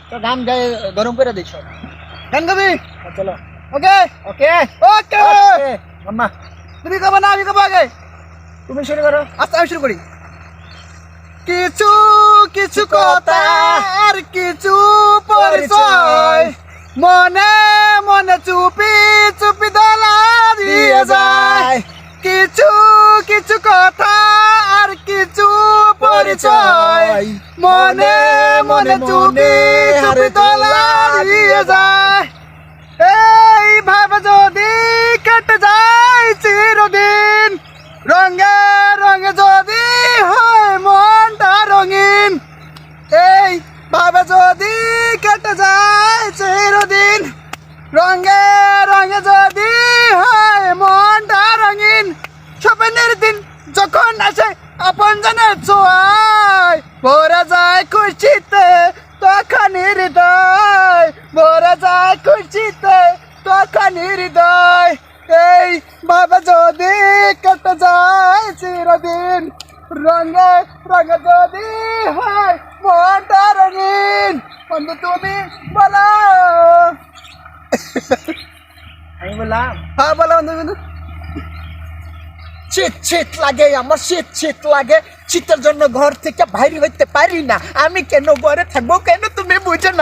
তো গান গায়ে গরম করে দিস গান গাবি? চলো ওকে ওকে ওকে মাম্মা তুমি কবে না আমি কবে আগে? তুমি শুরু করো আচ্ছা আমি শুরু করি। কিছু কিছু কথা আর কিছু পরিচয় মনে মনে চুপি চুপি দলা দিয়ে যায়। কিছু কিছু কথা আর কিছু পরিচয় মনে মনে চুপি চুপি দলা দিয়ে যায়। এইভাবে যদি কেটে যায় চিরদিন রঙে রঙে যদি হয় মনটা রঙিন। এই ভাবে যদি কেটে যায় চিরদিন রঙে রঙে যদি হয় মনটা রঙিন। স্বপ্নের দিন যখন আসে আপন জনের ছোঁয়ায় ভরে যায় খুশিতে তখন হৃদয় ভরে যায় খুশিতে তখন হৃদয়। এই ভাবে যদি কেটে যায় চিরদিন রঙে রঙে যদি হয় মনটা রঙিন। বন্ধু তুমি বলো। আমি বললাম হ্যাঁ বলো বন্ধু বন্ধু। শীত শীত লাগে আমার শীত শীত লাগে শীতের জন্য ঘর থেকে বাইরে হইতে পারি না আমি কেন ঘরে থাকবো কেন তুমি বুঝো না